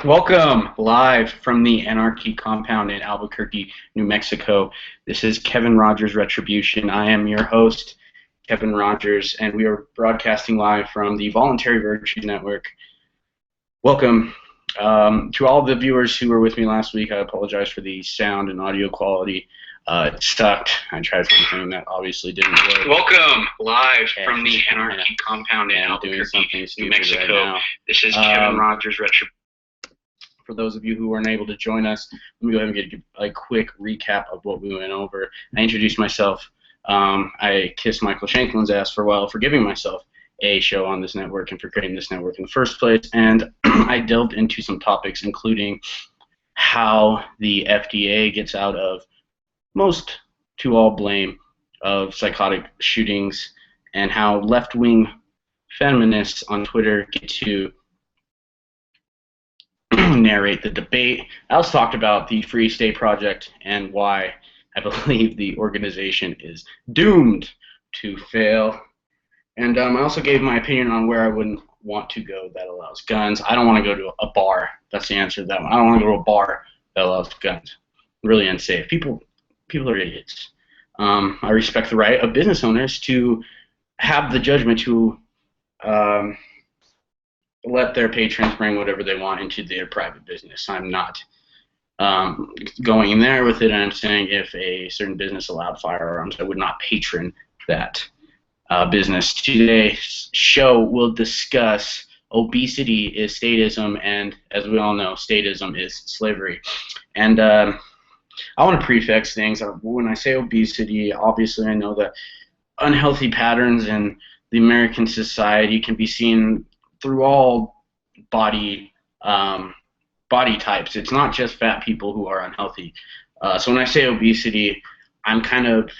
Welcome live from the Anarchy compound in Albuquerque, New Mexico. This is Kevin Rogers Retribution. I am your host, Kevin Rogers, and we are broadcasting live from the Voluntary Virtue Network. Welcome to all the viewers who were with me last week. I apologize for the sound and audio quality. It sucked. I tried something that obviously didn't work. Welcome live from the Anarchy compound in Albuquerque, New Mexico. Right, this is Kevin Rogers Retribution. For those of you who weren't able to join us, let me go ahead and get a quick recap of what we went over. I introduced myself. I kissed Michael Shanklin's ass for a while for giving myself a show on this network and for creating this network in the first place. And I delved into some topics, including how the FDA gets out of most to all blame of psychotic shootings and how left-wing feminists on Twitter get to narrate the debate. I also talked about the Free State Project and why I believe the organization is doomed to fail. And I also gave my opinion on where I wouldn't want to go that allows guns. I don't want to go to a bar. That's the answer to that one. I don't want to go to a bar that allows guns. Really unsafe. People are idiots. I respect the right of business owners to have the judgment to let their patrons bring whatever they want into their private business. I'm not going in there with it. I'm saying if a certain business allowed firearms, I would not patron that business. Today's show will discuss obesity is statism, and as we all know, statism is slavery. And I want to prefix things. When I say obesity, obviously I know that unhealthy patterns in the American society can be seen through all body types. It's not just fat people who are unhealthy. So when I say obesity, I'm kind of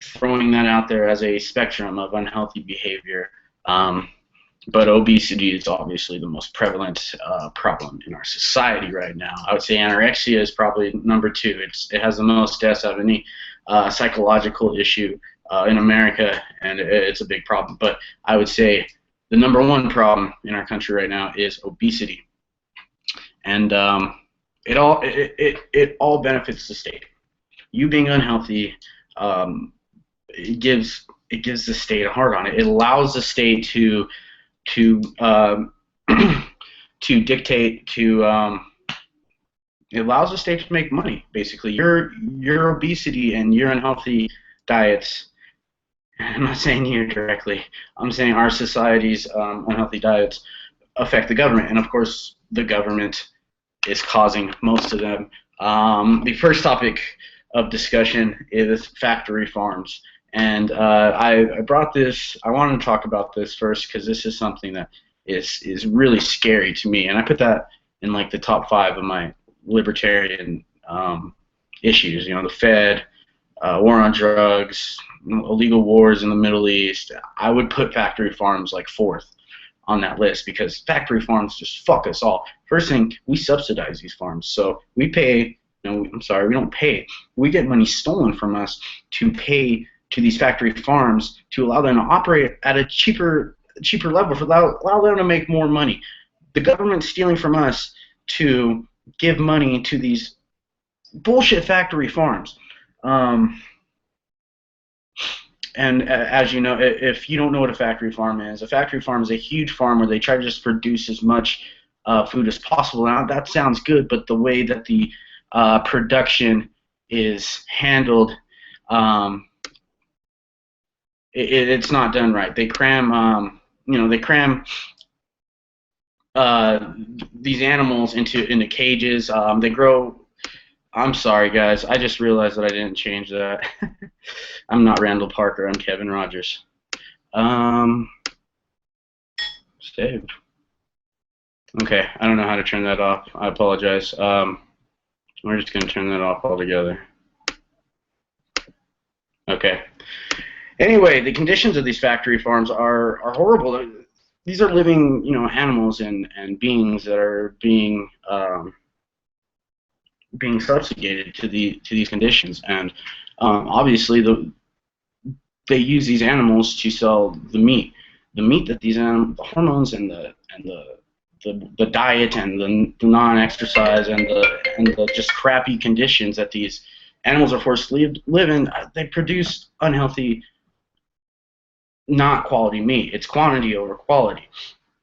throwing that out there as a spectrum of unhealthy behavior. But obesity is obviously the most prevalent problem in our society right now. I would say anorexia is probably number two. It has the most deaths of any psychological issue in America, and it's a big problem. But I would say the number one problem in our country right now is obesity, and it all benefits the state. You being unhealthy, it gives the state a hard on. It allows the state to dictate to. It allows the state to make money. Basically, your obesity and your unhealthy diets. I'm not saying you directly. I'm saying our society's unhealthy diets affect the government, and of course, the government is causing most of them. The first topic of discussion is factory farms, and I brought this. I wanted to talk about this first because this is something that is really scary to me, and I put that in like the top 5 of my libertarian issues. You know, the Fed. War on drugs, illegal wars in the Middle East. I would put factory farms like 4th on that list because factory farms just fuck us all. First thing, we subsidize these farms, so we pay. No, I'm sorry, we don't pay. We get money stolen from us to pay to these factory farms to allow them to operate at a cheaper level, for allow them to make more money. The government's stealing from us to give money to these bullshit factory farms. And as you know, if you don't know what a factory farm is a huge farm where they try to just produce as much food as possible. Now, that sounds good, but the way that the production is handled, it's not done right. They cram, these animals into cages. They grow. I'm sorry, guys. I just realized that I didn't change that. I'm not Randall Parker. I'm Kevin Rogers. Saved. Okay, I don't know how to turn that off. I apologize. We're just going to turn that off altogether. Okay. Anyway, the conditions of these factory farms are horrible. These are living, animals and beings that are being subjugated to these conditions, and obviously they use these animals to sell the meat that these the hormones and the the diet and the non-exercise and the just crappy conditions that these animals are forced to live in, they produce unhealthy, not quality meat. It's quantity over quality.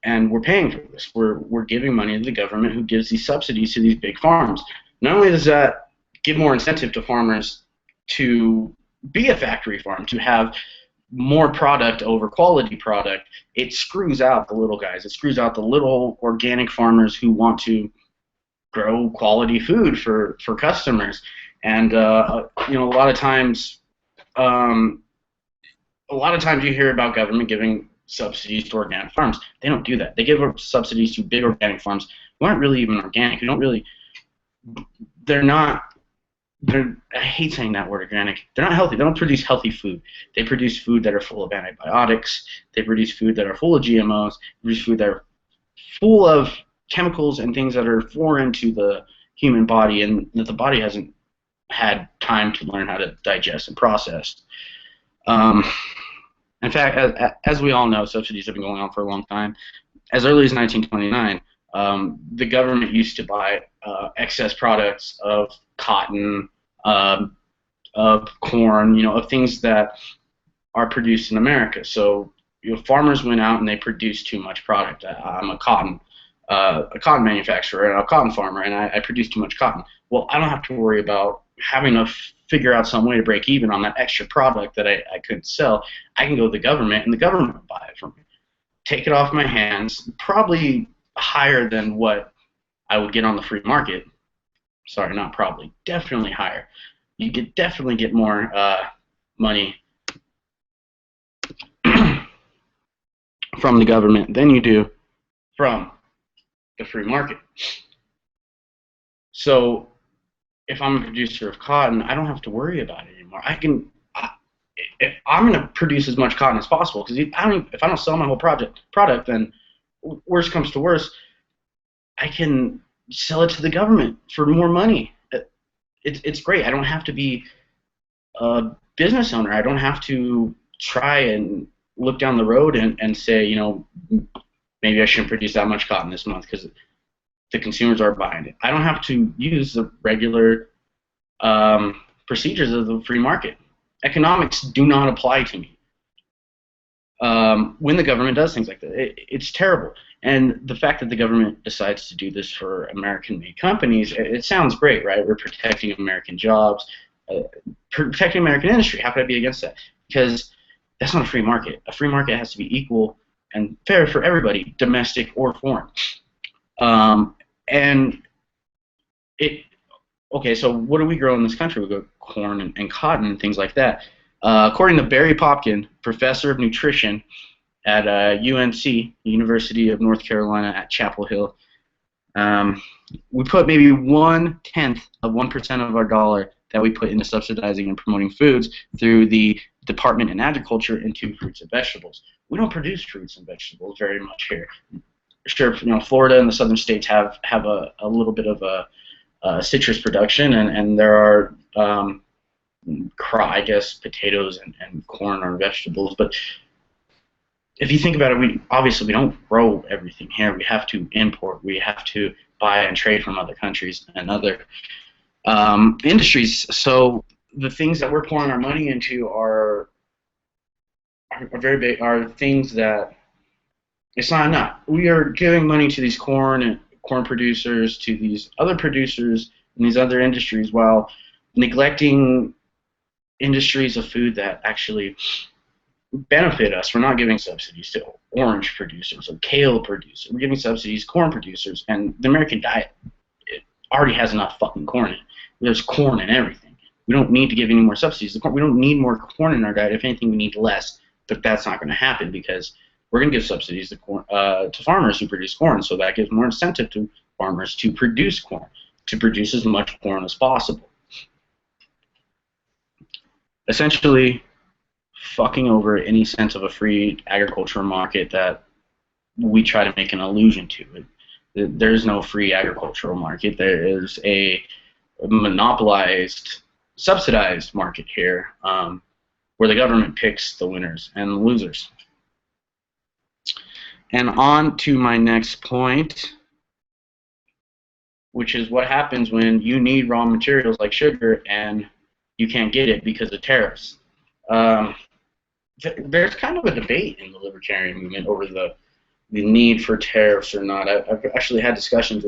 And we're paying for this. We're giving money to the government who gives these subsidies to these big farms. Not only does that give more incentive to farmers to be a factory farm, to have more product over quality product, it screws out the little guys. It screws out the little organic farmers who want to grow quality food for customers. And you know, a lot of times you hear about government giving subsidies to organic farms. They don't do that. They give subsidies to big organic farms who aren't really even organic. Who don't really, I hate saying that word, organic. They're not healthy. They don't produce healthy food. They produce food that are full of antibiotics. They produce food that are full of GMOs. They produce food that are full of chemicals and things that are foreign to the human body and that the body hasn't had time to learn how to digest and process. In fact, as we all know, subsidies have been going on for a long time. As early as 1929, the government used to buy excess products of cotton, of corn, you know, of things that are produced in America. So, you know, farmers went out and they produced too much product. I'm a cotton manufacturer and a cotton farmer, and I produce too much cotton. Well, I don't have to worry about having to figure out some way to break even on that extra product that I couldn't sell. I can go to the government, and the government will buy it from me. Take it off my hands, probably higher than what I would get on the free market. Sorry, not probably. Definitely higher. You could definitely get more money from the government than you do from the free market. So if I'm a producer of cotton, I don't have to worry about it anymore. I'm going to produce as much cotton as possible, because if I don't sell my whole product, then worst comes to worst, I can sell it to the government for more money. It's great. I don't have to be a business owner. I don't have to try and look down the road and say, you know, maybe I shouldn't produce that much cotton this month because the consumers are buying it. I don't have to use the regular procedures of the free market. Economics do not apply to me when the government does things like that. It's terrible. And the fact that the government decides to do this for American-made companies, it sounds great, right? We're protecting American jobs, protecting American industry. How could I be against that? Because that's not a free market. A free market has to be equal and fair for everybody, domestic or foreign. Okay, so what do we grow in this country? We grow corn and cotton and things like that. According to Barry Popkin, professor of nutrition at UNC, University of North Carolina at Chapel Hill, we put maybe 1/10 of 1% of our dollar that we put into subsidizing and promoting foods through the Department in Agriculture into fruits and vegetables. We don't produce fruits and vegetables very much here. Sure, you know, Florida and the southern states have a little bit of a citrus production, and there are I guess potatoes and corn are vegetables, but if you think about it, we don't grow everything here. We have to import. We have to buy and trade from other countries and other industries. So the things that we're pouring our money into are very big. Are things that it's not enough. We are giving money to these corn producers, to these other producers in these other industries, while neglecting industries of food that actually benefit us. We're not giving subsidies to orange producers or kale producers. We're giving subsidies to corn producers, and the American diet, it already has enough fucking corn in it. There's corn in everything. We don't need to give any more subsidies. We don't need more corn in our diet. If anything, we need less. But that's not going to happen, because we're going to give subsidies to farmers who produce corn, so that gives more incentive to farmers to produce corn, to produce as much corn as possible. Essentially, fucking over any sense of a free agricultural market that we try to make an allusion to. There's no free agricultural market. There is a monopolized, subsidized market here, where the government picks the winners and the losers. And on to my next point, which is what happens when you need raw materials like sugar and you can't get it because of tariffs. Um, there's kind of a debate in the libertarian movement over the need for tariffs or not. I've actually had discussions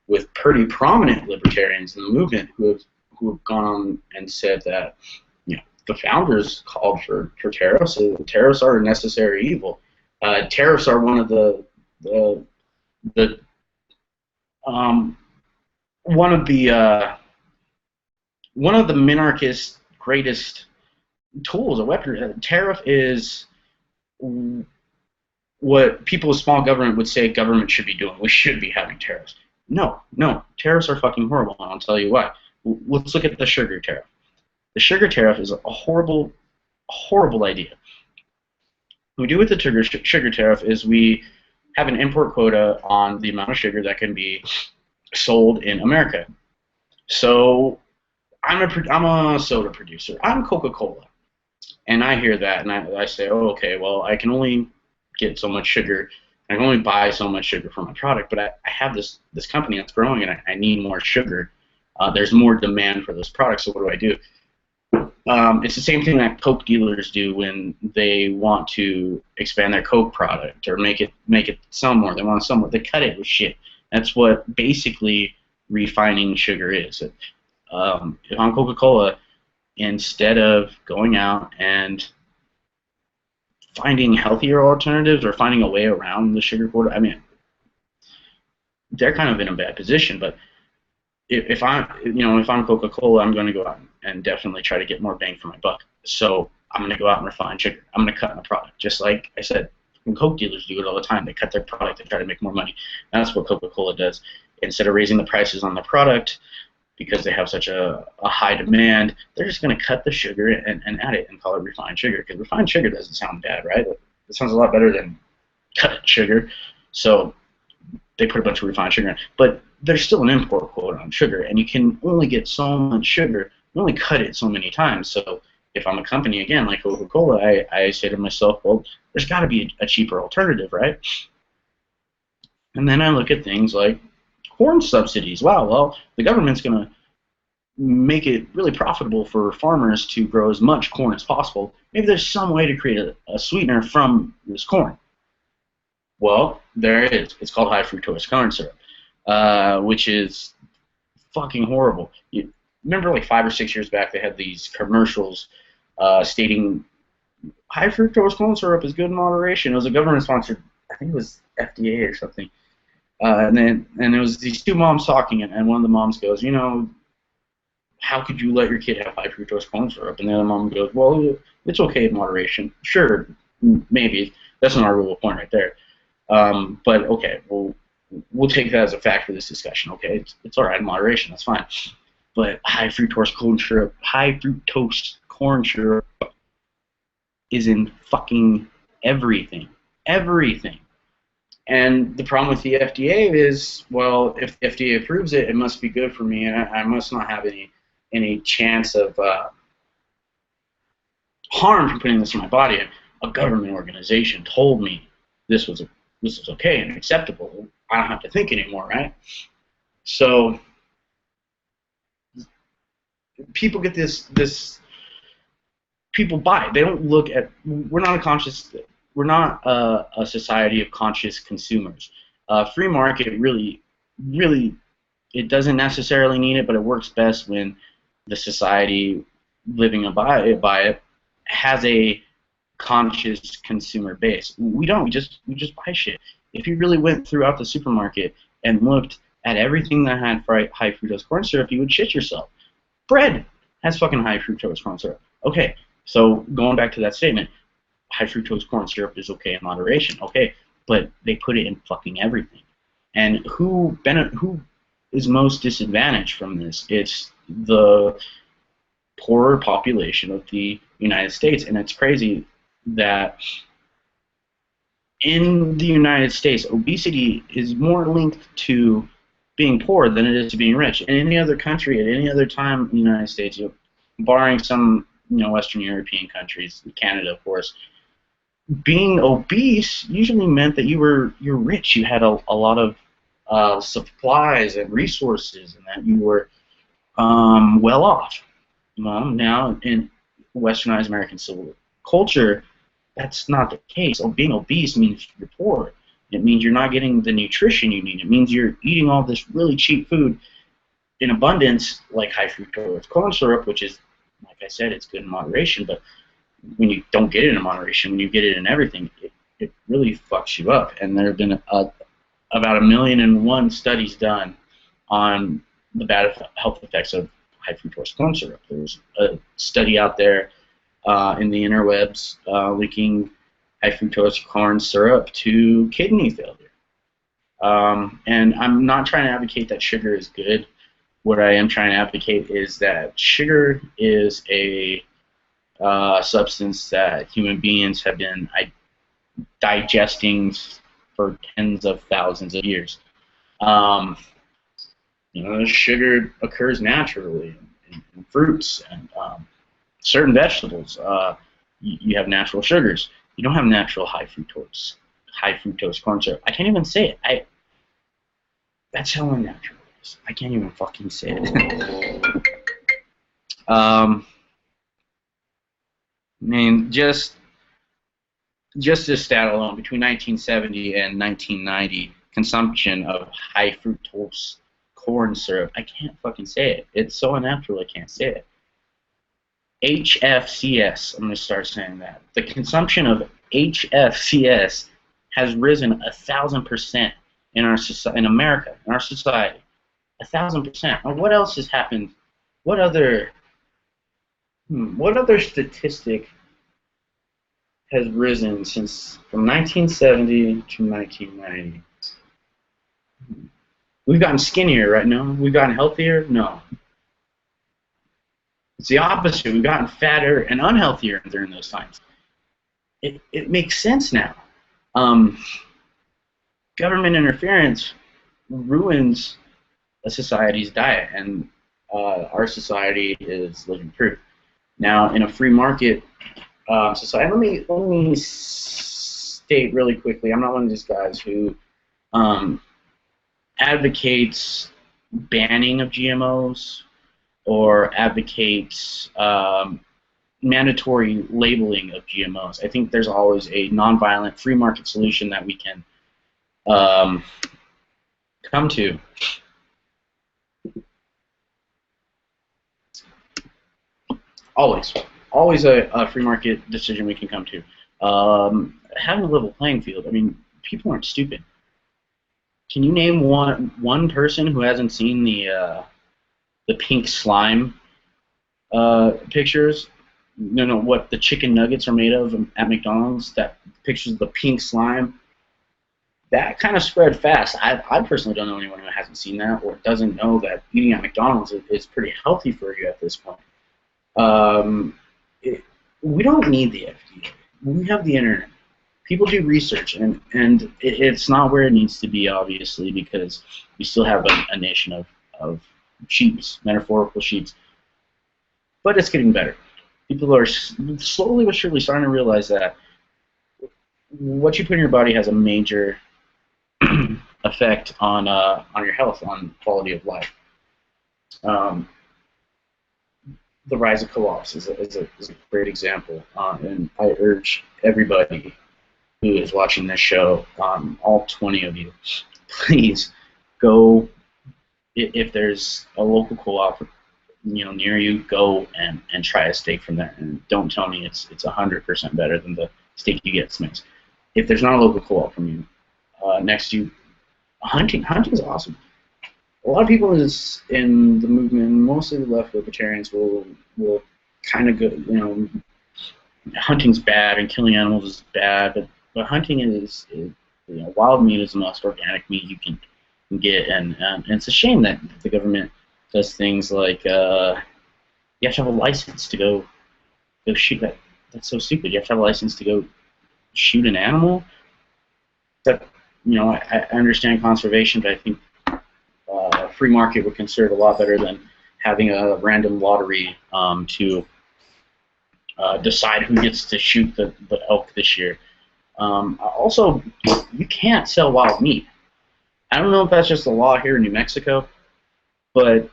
with pretty prominent libertarians in the movement who have gone on and said that the founders called for tariffs. Tariffs are a necessary evil. Tariffs are one of the um, one of the minarchist greatest tools, a weapon. Tariff is what people with small government would say government should be doing. We should be having tariffs. No, tariffs are fucking horrible, and I'll tell you why. Let's look at the sugar tariff. The sugar tariff is a horrible idea. What we do with the sugar tariff is we have an import quota on the amount of sugar that can be sold in America. So I'm a soda producer. I'm Coca-Cola. And I hear that, and I say, oh, okay, well, I can only get so much sugar. I can only buy so much sugar for my product, but I have this company that's growing, and I need more sugar. There's more demand for those products, so what do? It's the same thing that Coke dealers do when they want to expand their Coke product or make it sell more. They want to sell more. They cut it with shit. That's what basically refining sugar is. If I'm Coca-Cola, instead of going out and finding healthier alternatives or finding a way around the sugar quota, I mean, they're kind of in a bad position. But if I'm Coca-Cola, I'm going to go out and definitely try to get more bang for my buck. So I'm going to go out and refine sugar. I'm going to cut my product, just like I said. Coke dealers do it all the time. They cut their product. They try to make more money. That's what Coca-Cola does. Instead of raising the prices on the product because they have such a high demand, they're just going to cut the sugar and add it and call it refined sugar, because refined sugar doesn't sound bad, right? It sounds a lot better than cut sugar. So they put a bunch of refined sugar in. But there's still an import quota on sugar, and you can only get so much sugar. You only cut it so many times. So if I'm a company, again, like Coca-Cola, I say to myself, well, there's got to be a cheaper alternative, right? And then I look at things like corn subsidies. Wow, well, the government's going to make it really profitable for farmers to grow as much corn as possible. Maybe there's some way to create a sweetener from this corn. Well, there it is. It's called high fructose corn syrup, which is fucking horrible. You remember, like 5 or 6 years back, they had these commercials stating high fructose corn syrup is good in moderation. It was a government-sponsored, I think it was FDA or something. And it was these two moms talking, and one of the moms goes, how could you let your kid have high fructose corn syrup? And the other mom goes, well, it's okay in moderation. Sure, maybe. That's an arguable point right there. But okay, we'll take that as a fact for this discussion. Okay, it's all right in moderation. That's fine. But high fructose corn syrup is in fucking everything. Everything. And the problem with the FDA is, well, if the FDA approves it, it must be good for me, and I must not have any chance of harm from putting this in my body. A government organization told me this was okay and acceptable. I don't have to think anymore, right? So people get this. People buy it. They don't look at. We're not a society of conscious consumers. Free market really, it doesn't necessarily need it, but it works best when the society living by it has a conscious consumer base. We don't. We just buy shit. If you really went throughout the supermarket and looked at everything that had high fructose corn syrup, you would shit yourself. Bread has fucking high fructose corn syrup. Okay, so going back to that statement, high fructose corn syrup is okay in moderation. Okay, but they put it in fucking everything. And who is most disadvantaged from this? It's the poorer population of the United States. And it's crazy that in the United States, obesity is more linked to being poor than it is to being rich. In any other country, at any other time in the United States, barring some Western European countries, Canada, of course, being obese usually meant that you're rich. You had a lot of supplies and resources, and that you were well off. Well, now in Westernized American civil culture, that's not the case. Being obese means you're poor. It means you're not getting the nutrition you need. It means you're eating all this really cheap food in abundance, like high fructose corn syrup, which is, like I said, it's good in moderation, but when you don't get it in moderation, when you get it in everything, it really fucks you up. And there have been about 1,000,001 studies done on the bad health effects of high fructose corn syrup. There's a study out there in the interwebs linking high fructose corn syrup to kidney failure. And I'm not trying to advocate that sugar is good. What I am trying to advocate is that sugar is a substance that human beings have been digesting for tens of thousands of years. Sugar occurs naturally in fruits and certain vegetables. You have natural sugars. You don't have natural high fructose corn syrup. I can't even say it. That's how unnatural it is. I can't even fucking say it. I mean, just this stat alone, between 1970 and 1990, consumption of high fructose corn syrup, I can't fucking say it. It's so unnatural I can't say it. HFCS, I'm going to start saying that. The consumption of HFCS has risen 1,000% in our society, in America, in our society. 1,000%. Now, what else has happened? What other statistic has risen from 1970 to 1990? We've gotten skinnier, right? No. We've gotten healthier? No. It's the opposite. We've gotten fatter and unhealthier during those times. It makes sense now. Government interference ruins a society's diet, and our society is living proof. Now, in a free market society, let me state really quickly, I'm not one of these guys who advocates banning of GMOs or advocates mandatory labeling of GMOs. I think there's always a nonviolent free market solution that we can come to. Always a free market decision we can come to. Having a level playing field. I mean, people aren't stupid. Can you name one person who hasn't seen the pink slime pictures? No, what the chicken nuggets are made of at McDonald's. That pictures of the pink slime. That kind of spread fast. I personally don't know anyone who hasn't seen that or doesn't know that eating at McDonald's is pretty healthy for you at this point. We don't need the FDA. We have the internet. People do research, and it's not where it needs to be, obviously, because we still have a nation of sheeps, metaphorical sheeps. But it's getting better. People are slowly but surely starting to realize that what you put in your body has a major effect on your health, on quality of life. The rise of co-ops is a great example, and I urge everybody who is watching this show, all 20 of you, please go, if there's a local co-op near you, go and try a steak from there, and don't tell me it's 100% better than the steak you get at Smith's. If there's not a local co-op from you next to you, hunting's awesome. A lot of people in the movement, mostly the left libertarians, will kind of go, hunting's bad and killing animals is bad, but hunting is wild meat is the most organic meat you can get, and it's a shame that the government does things like you have to have a license to go shoot that. That's so stupid. You have to have a license to go shoot an animal. That I understand conservation, but I think free market would consider it a lot better than having a random lottery to decide who gets to shoot the elk this year. Also, you can't sell wild meat. I don't know if that's just the law here in New Mexico, but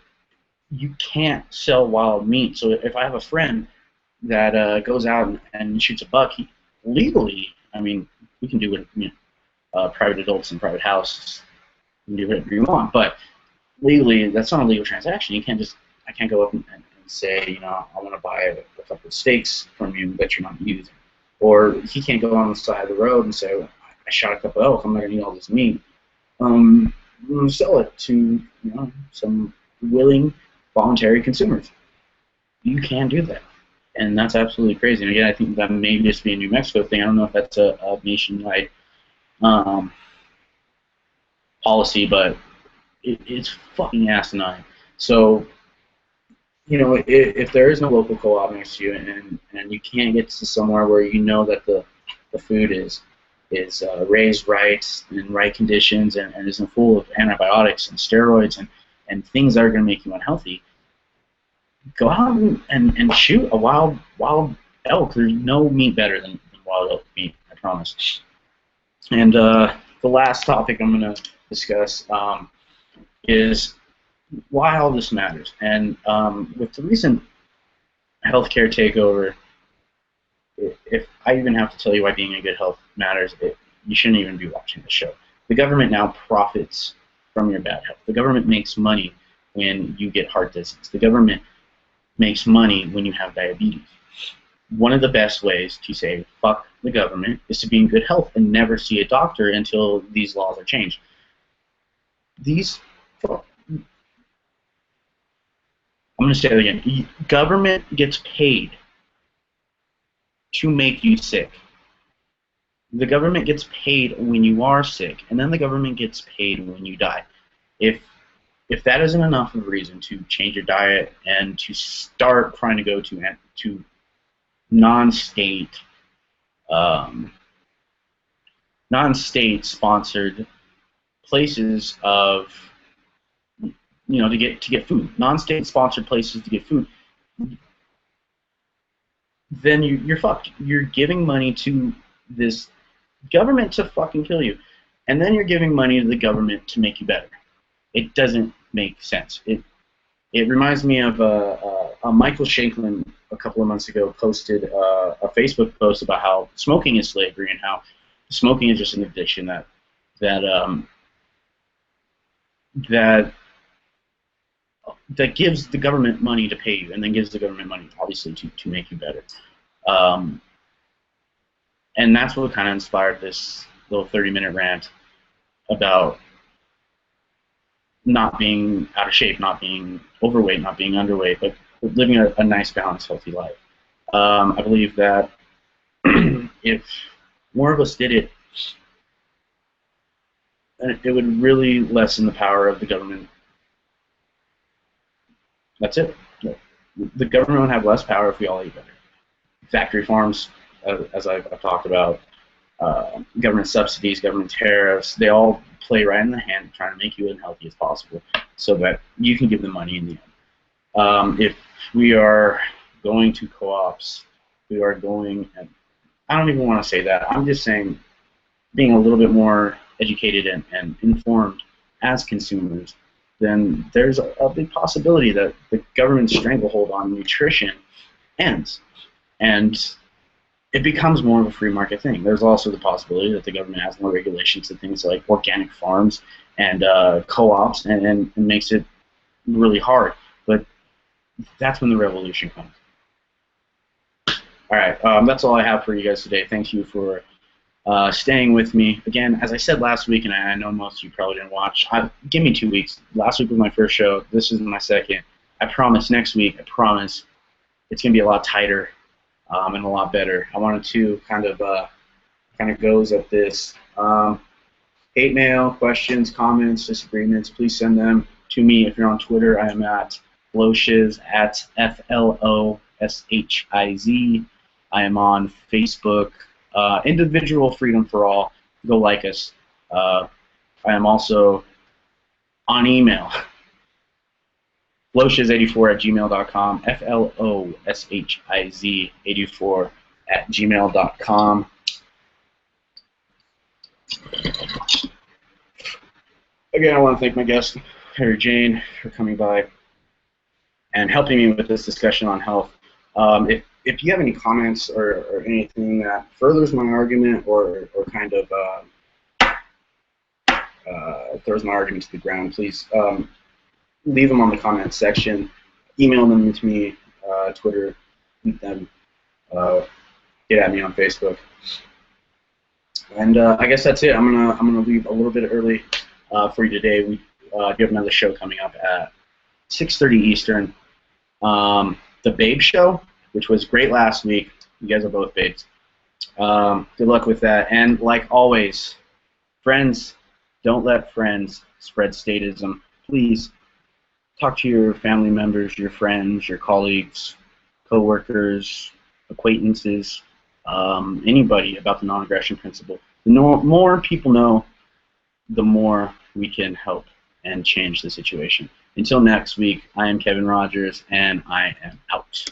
you can't sell wild meat. So if I have a friend that goes out and shoots a buck, legally, I mean, we can do it, private adults in private houses. You can do whatever you want, but legally, that's not a legal transaction. You can't just, I can't go up and say, I want to buy a couple of steaks from you that you're not using. Or he can't go on the side of the road and say, well, I shot a couple of elk, I'm not going to eat all this meat. Sell it to some willing, voluntary consumers. You can do that, and that's absolutely crazy. And again, I think that may just be a New Mexico thing. I don't know if that's a nationwide policy, but it's fucking asinine. So, if there is no local co-op next to you, and you can't get to somewhere where you know that the food is raised right, in right conditions, and isn't full of antibiotics and steroids and things that are going to make you unhealthy, go out and shoot a wild elk. There's no meat better than wild elk meat, I promise. And the last topic I'm going to discuss is why all this matters. And with the recent healthcare takeover, if I even have to tell you why being in good health matters, you shouldn't even be watching the show. The government now profits from your bad health. The government makes money when you get heart disease. The government makes money when you have diabetes. One of the best ways to say fuck the government is to be in good health and never see a doctor until these laws are changed. I'm going to say it again. Government gets paid to make you sick. The government gets paid when you are sick, and then the government gets paid when you die. If that isn't enough of a reason to change your diet and to start trying to go to non-state sponsored places of to get food, non-state sponsored places to get food, then you're fucked. You're giving money to this government to fucking kill you, and then you're giving money to the government to make you better. It doesn't make sense. It reminds me of Michael Shanklin a couple of months ago posted a Facebook post about how smoking is slavery and how smoking is just an addiction that gives the government money to pay you, and then gives the government money, obviously, to make you better. And that's what kind of inspired this little 30-minute rant about not being out of shape, not being overweight, not being underweight, but living a nice, balanced, healthy life. I believe that if more of us did it, it would really lessen the power of the government. That's it. The government would have less power if we all ate better. Factory farms, as I've talked about, government subsidies, government tariffs, they all play right in the hand trying to make you as healthy as possible so that you can give them money in the end. If we are going to co-ops, we are going, and I don't even want to say that, I'm just saying being a little bit more educated and informed as consumers, then there's a big possibility that the government's stranglehold on nutrition ends, and it becomes more of a free market thing. There's also the possibility that the government adds more regulations to things like organic farms and co-ops, and makes it really hard. But that's when the revolution comes. All right, that's all I have for you guys today. Thank you for staying with me. Again, as I said last week, and I know most of you probably didn't watch, give me 2 weeks. Last week was my first show. This is my second. I promise next week, I promise, it's going to be a lot tighter and a lot better. I wanted to kind of goes at this. Hate mail, questions, comments, disagreements, please send them to me. If you're on Twitter, I am at Floshiz, at FLOSHIZ. I am on Facebook, Individual Freedom for All. Go like us. I am also on email, floshiz84@gmail.com, FLOSHIZ84@gmail.com. Again, I want to thank my guest, Harry Jane, for coming by and helping me with this discussion on health. If you have any comments or anything that furthers my argument or kind of throws my argument to the ground, please leave them on the comments section. Email them to me, Twitter, meet them, get at me on Facebook. And I guess that's it. I'm gonna leave a little bit early for you today. We do have another show coming up at 6:30 Eastern. The Babe Show, which was great last week. You guys are both babes. Good luck with that. And like always, friends, don't let friends spread statism. Please talk to your family members, your friends, your colleagues, co-workers, acquaintances, anybody about the non-aggression principle. The more people know, the more we can help and change the situation. Until next week, I am Kevin Rogers, and I am out.